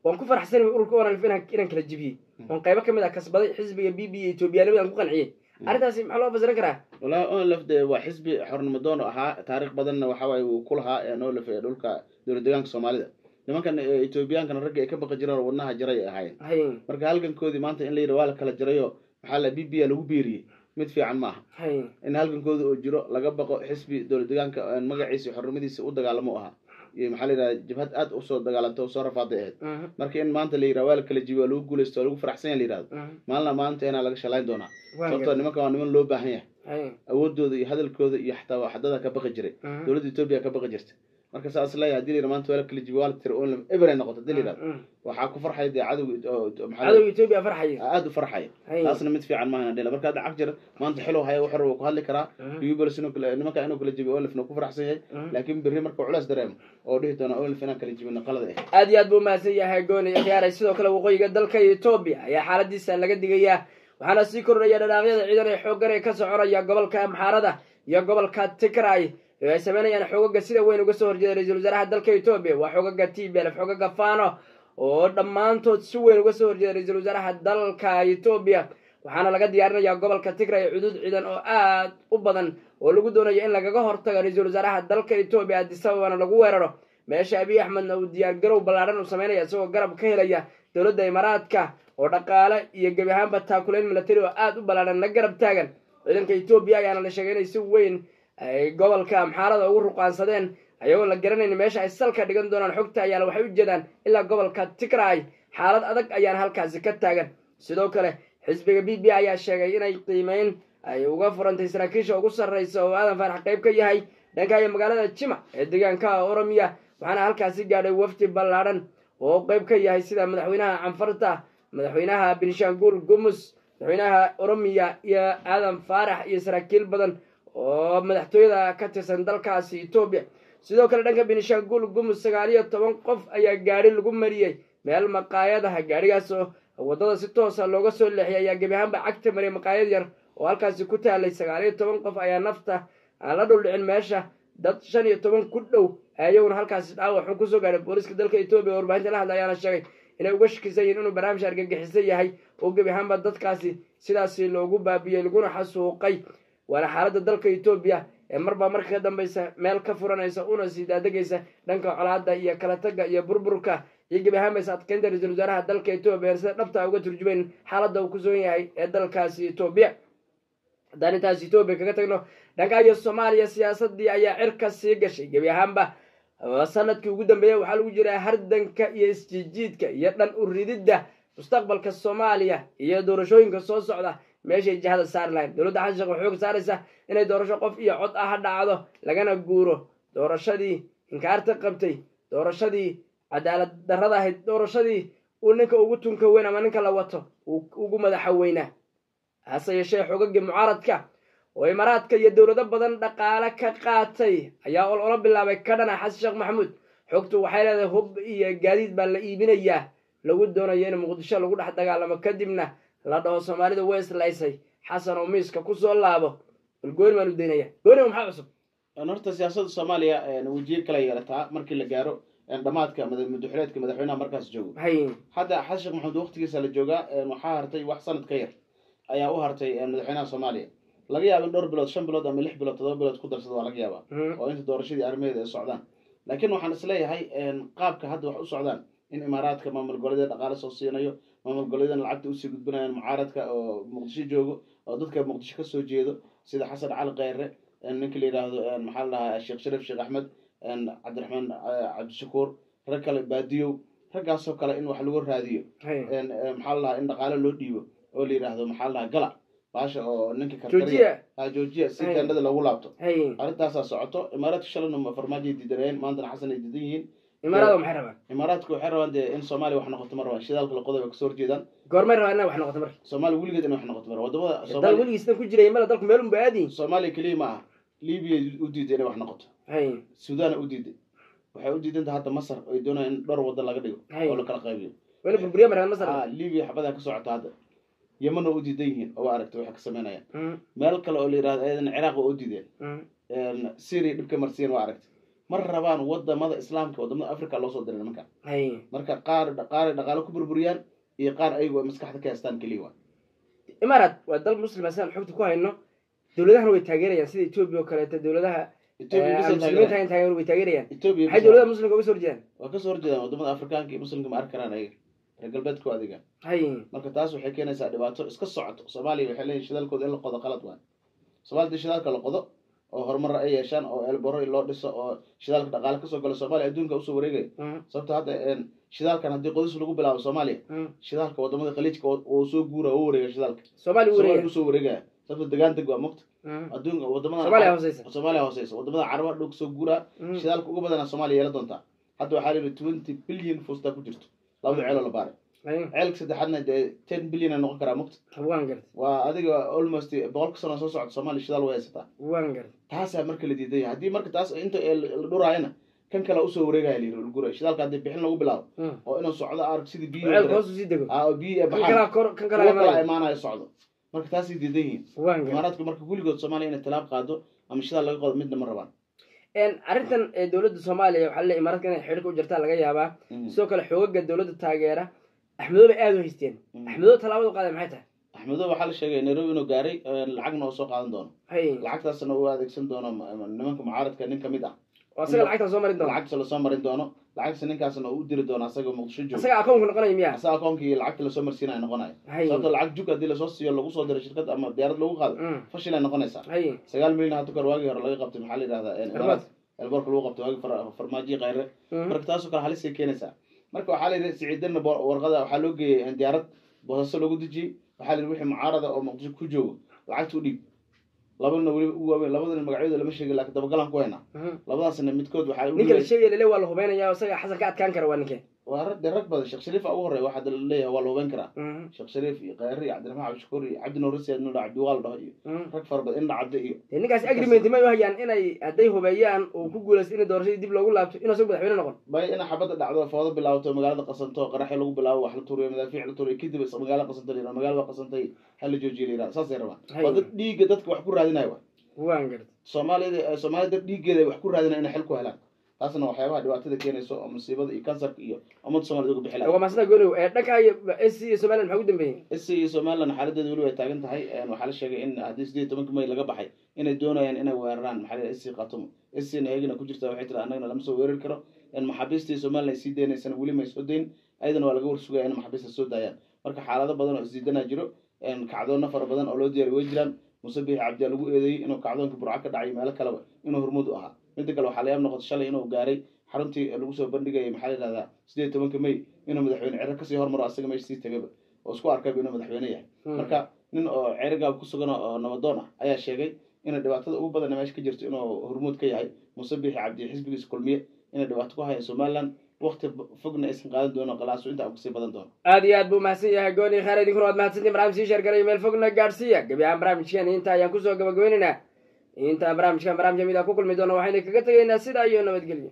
وان كفر حسين ururka oran lafina inaan kala jibiyay on qayb ka mid ah kasbaday xisbiga BB Ethiopia aan ku qanciyay arintaasi maxaa loo fasiran karaa wala on lafde waa xisbi xornimo doon ahaa taariikh badan waxa way uu ku lahaa ee noo lafay dhulka dowladdeegaanka Soomaalida nimankan Ethiopian-kan rag ay ka baqi jireen wadnaha jiray ahaayeen marka halgankoodii maanta in la yiraahdo waa la kala jirayo maxaa la BB lagu beeriyay mid fiican ma aha in halgankooda oo jiro laga baqo xisbi dowladdeegaanka magaciisa xornimadiisa u dagaalamo aha iyo maxaa la yiraahdaa jabhad aad u soo dagaalantay oo soo rafaaday marka in maanta la yiraahdo waa la kala jibiyo lagu guuleysto lagu faraxsan yahay la yiraahdo maanta ina laga shalayn doonaa sababtoo nimanka waa niman loo baahan yahay awoodooda iyo hadalkooda iyo xataa waxdada ka baqi jiray dowladda Itoobiya ka baqi jirtay marka saas la yahay dilay maanta waa la kala jibiyo waa la tir oo eber ay noqoto dilay waxa ku farxay cadowga Itoobiya farxay aad u farxay taasna mid fiican ma aha dhila marka aad caqjir maanta xilo haya wax rabo ku hadli karaa biyubalsino kale nimanka inuu kala jibiyo olifna ku faraxsan yahay laakiin bari marka culays dareemo oo dhihi doona olifna kala jibina qalad ah aad iyo aad buu maasan yahay gooni khiyaaray sidoo kale waqooyiga dalka Itoobiya ayaa xaaladiisa laga digayaa waxaana sii kordhaya dhaqaaqyada ciidan ee xooggan ee ka soconaya gobolka Amxaarada iyo gobolka Tigray ay sameynayaan xoogaga sida weyn uga soo horjeeda ra'iisul wasaaraha dalka Itoobiya waa xoogaga TPLF xoogaga Fano oo dhamaantood si weyn uga soo horjeeda ra'iisul wasaaraha dalka Itoobiya waxaana laga diyaarinayaa gobolka Tigray xuduud ciidan oo aad u badan oo lagu doonayo in lagaga hortago ra'iisul wasaaraha dalka Itoobiya Addis Ababa lagu weeraro meesha Abiy Ahmed uu diyaar garow ballaaran u sameynaya isagoo garab ka helaya dowladda Imaaraadka oo dhaqaale iyo gabi ahaanba taakuleen military oo aad u ballaaran la garab taagan ciidanka Itoobiya ayaana la sheegay inay si weyn ay gobolka Amxaarada ugu ruqaansadeen ayagoo la garanayn meesha ay salka dhigan doonaan xogta ayaa waxay u jeedaan ilaa gobolka Tigray xaalad adag ayaan halkaas ka taagan sidoo kale xisbiga BB ayaa sheegay inay qiimeyn ay uga furantay saraakiisha ugu sarreysa oo aadan farax qayb ka yahay dhanka magaalada Jima ee deegaanka Oromiya waxaana halkaas gaadhay wafdi ballaaran oo qayb ka yahay sida madaxweynaha Anfarta madaxweynaha Benishangul Gumus madaxweynaha Oromiya iyo aadan farax iyo saraakiil badan oo madaxtooyada ka tirsan dalkaasi Itoobiya sidoo kale dhanka Benishangul Gumus 19 qof ayaa gaari lagu mariyay meel maqaayadaha gaarigaas oo wadada si toos ah looga soo leexiyay ayaa gabi ahaanba cagta maray maqaayad yar oo halkaas ku taalay 19 qof ayaa nafta la dhuldhicin meesha dad 15 ku dhow ayaguna halkaas dhaawac ku soo gaaray booliska dalka Itoobiya warbaahinta la hadlayaana sheegay inay uga shakisayeen inuu barnaamij argagixiso yahay oo gabi ahaanba dadkaasi sidaas loogu baabiyay laguna xasuuqay waana xaaladda dalka Itoobiya ee marba marka ka dambaysa meel ka furanaysa una sii daadagaysa dhanka colaadda iyo kala tagga iyo burburka iyo gabi ahaanba adkeynta ra'iisul wasaaraha dalka Itoobiya sida dhabta uga turjumayn xaaladda uu ku soo yahay ee dalkaasi Itoobiya darintaas Itoobiya kaga tagno dhanka Soomaaliya siyaasadii ayaa cirka sii gashay gabi ahaanba sanadkii ugu dambeeyay waxa lagu jiraa hardanka iyo isjiidka iyo dhan u ridida mustaqbalka Soomaaliya iyo doorashooyinka soo socda meesha jihada Saarland dawladda xashiq wuxuu ka saaraysaa inay doorasho qof iyo cod ah dhacdo lagana guuro doorashadii inkaarta qabtay doorashadii cadaalad darrada ahayd doorashadii uu ninka ugu tunka weyn ama ninka la wato ugu madaxa weynaa hase yeeshee xoogagii mucaaradka oo Imaaraadka iyo dawlado badan dhaqaale ka qaatay ayaa olola bilaabay ka dhana Xasan Sheekh Maxamuud xogtu waxay leedahay hub iyo gaadiid baa la iibinayaa lagu doonayo in Muqdisho lagu dhex dagaalamo kadibna la dhaho Soomaalida way islaysay Xasan oo miiska ku soo laabo gooni ma u deynaya gooni maxaa cusub horta siyaasadda Soomaaliya wajiga kala yeelataa markii la gaaro dhamaadka madaxweynaha madaxweynaha markaas joogo hadda Xasan Sheekh Maxamuud waqtigiisa la jooga waxa hartay wax sanad ka yar ayaa u hartay madaxweynaha Soomaaliya laga yaabo in dhowr bilood 5 bilood ama 6 bilood 7 bilood ku darsado waa laga yaabaa oo inta doorashadii arrimaheeda ay socdaan laakiin waxaan isleeyahay qaabka hadda wax u socdaan in Imaaraadka maamul goboleedyada dhaqaale soo siinayo maamul goboleedyada lacagta u sii gudbinayaan mucaaradka oo Muqdisho joogo oo dadka Muqdisho ka soo jeedo sida Xasan Cali Khayre ninka la yiraahdo maxaa la dhahaa Sheekh Sharif Sheekh Axmed Cabdiraxmaan Cabdishakuur rag kale baadiyo raggaas oo kale in wax lagu raadiyo maxaa la dhahaa in dhaqaale loo dhiibo oo la yiraahdo maxaa la dhahaa gala baasha oo ninka karkariya joojiya si gandada lagu laabto arintaas socoto Imaaraadka shalana ma farmaajo diidaneen maanta Xasan ay diidan yihiin Imaaraadku waxay rabaan in Soomaaliya wax noqoto marwaa shidaalka la qodob ka soo horjeedaan goorma rabaan wax noqoto mar Soomaaliya wiligeed in wax noqoto mar wadamada Soomaaliya wiligiisna ku jiray meel dalku meel u baadi Soomaaliya kaliya ma Liibiya u diiday in wax noqoto Suudaan u diiday waxay u diidan hadda Masar ay doonayaan in dhowr wada laga dhigo oo la kala qaybiyo wala burburiya maraan Masar Liibiya xabada ka socota hadda Yemen oo u diidan yihiin oo aragtay waxa ka sameynayaan meel kale oo la yiraahdo aydan Ciraaq oo u diideen Syria dhibka marsiin waa aragtay mar rabaan wadamada islaamka wadamada africa loo soo diray nimanka marka qaar dhaqaale ku burburiyaan iyo qaar ayagu maskaxda ka haystaan kaliya waa imaaraad waa dal muslim asaan xogta ku hayno dawladahana way taageerayaan sida Ethiopia oo kale dawladaha muslimiinta taageerayaan way taageerayaan waxay dawladaha muslimka uga soo horjeedaan waa ka soo horjeedaan wadamada afrikaanka iyo muslimka ma arki karaan ayaga reer galbeedku adiga marka taas waxay keenaysaa dhibaato iska socoto Soomaaliya waxay leeyihiin shidaalkooda in la qodo qalad waa Soomaaliya shidaalka la qodo oo horumar ay yeeshaan oo elboro loo dhiso oo shidaalka dhaqaale ka soo galo Soomaaliya adduunka u soo wareegay sababtoo hadda shidaalkan hadii qodis lagu bilaabo Soomaaliya shidaalka wadamada khaliijka oo soo guura oo wareega shidaalka Soomaaliya u soo wareegay sababtoo deegaanka waa muqt adduunka wadamada Soomaaliya hooseysa wadamada Carabta dhug soo guura shidaalka ugu badan Soomaaliya yeelan doonta hadda waxa la 20 billion fusta ku jirto labada ceel la baaray ceelka saddexaadna 10 billion ay noqon karaa muqt waa adiga almost 100 sano soo socdo Soomaaliya shidaal way haysataa taas marka la diiday hadii marka taas inta la dhuraayna kan kale u soo wareegay la guray shidaalka hadii bixin lagu bilaabo oo inuu socdo arag sidii biyo biyo kan kale imaanayo socdo marka taas diidayiin imaaraadku marka guligood Soomaaliya inay talaab qaado ama shidaal laga qodo midna ma rabaan arrintan dawladda Soomaaliya waxa la imaaraadka inay xiriirka u jirtaa laga yaabaa sidoo kale xoogaga dawladda taageera Axmedow aad u haysteen Axmedow talaabada qaaday maxay tahay Axmedow waxa la sheegay Nairobi inuu gaaray lacagna oo soo qaadan doono lacagtaasna uu adeegsan doono nimanka mucaaradka nin kamid ah asaga lacagta soo marin doono lacagta la soo marin doono lacagta ninkaasna uu diri doono asaga Muqdisho joogo asaga akoonka noqonay miyaa asaga akoonkii lacagta la soo marsiinay noqonay sababtoo lacag jug hadii la soo siiyo lagu soo diray shirkad ama diyaarad lagu qaado fashil ay noqonaysaa 9 milyan hadda kor waagi hore laga qabtay maxaa la yiraahdaa elbarka lagu qabtay waagi farmaajo qayre marka taas oo kale halis ay keenaysaa marka waxa la yiraahdaa siciidana warqada waxa loo geeyay diyaarad boosaso lagu dajiyay waxa la yiraahdaa wixii mucaarada oo Muqdisho ku joogo lacagtu u dhiib labadana wali ugu waaweyn labadana magacyadooda lama sheegay laakiin dabagalan ku hayna labadaasna midkood waxa uu ninka sheegay leeyahay waa la hubeynayaa asaga xasan ka adkaan kara waa ninkee waa rag badan Sheekh Shariif ugu horeeyay waxa la leeyahay waa la hubeyn karaa Sheekh Shariif iyo Qayri iyo Cabdiraxmaan Cabdishakuur iyo Cabdi Nuur Rasiid Nuur Cabdi Wal dhaho iyo rag far badan in dhacdo iyo ninkaas agreement ma hayaan inay haday hubeeyaan oo ku guulaysto in doorashada dib loogu laabto inuu soo madaxweyne noqon bay in xabada dhacdo foodo bilaabato magaalada qasanto qarax lagu bilaabo wax la tuuriyo madaafiic la tuuriyo kadib magaalada qasanto leeyahay magaalada qasantay hal la joojiyo leeyahay saas ay rabaan wada dhiiga dadka wax ku raadinayo waan gartay Soomaalida dhiigeeda wax ku raadinayna in xil ku helaan taasna waxyaabaha dhibaatada keenayso oo musiibada iyo kansarka iyo umad Soomaaliyeed uga bixilay waa mas'ala gooni dhanka SC Soomaaliland maxaa ugu dambeeyay SC Soomaaliland xaaladdeedu wali way taagan tahay waxa la sheegay in hadii 18 May laga baxay inay doonayaan inay weeraraan maxaa SC Khartoum SC ayagana ku jirta waxay tira anagana lama soo weerari karo in maxaabiistii Soomaaliland sii deynaysan wali ma soo deyn ayadana waa laga warsugay in maxaabiista soo daayaan marka xaalado badan oo isdiidana jiro kacdoon fara badan oo loo diyaariyay way jiraan Musabbih Cabdi lagu eedeeyay inuu kacdoonka burca ka dhacay meel kale inuu hormuud u ahaa mid kale waxa la yaab noqotay shalay inuu gaaray xaruntii lagu soo bandhigay maxaa la yiraahdaa 18 May inuu madaxweyne cirka ka sii hormaro asaga meeshii tagaba oo isku arkay inuu madaxweyne yahay marka nin oo cirga ku sugan oo nabadoon ah ayaa sheegay in dhibaatada ugu badan meesha ka jirto inuu hormuud ka yahay Musabbih Cabdi xisbigiisa kulmiye in dhibaato ku hayay Soomaaliland waqti fogna aysan qaadan doono qalaaso inta ugu sii badan doono aad iyo aad buu mahadsan yahay gooni khayr idin korood mahadsantiin barnaamijka share garay meel fogna gaarsiya gabiyan barnaamijkan inta ayaan ku soo gabagabeynaa inta barnaamijkan barnaamij mid ah ku kulmi doono waxayna kaga tagaynaa sida iyo nabadgelyo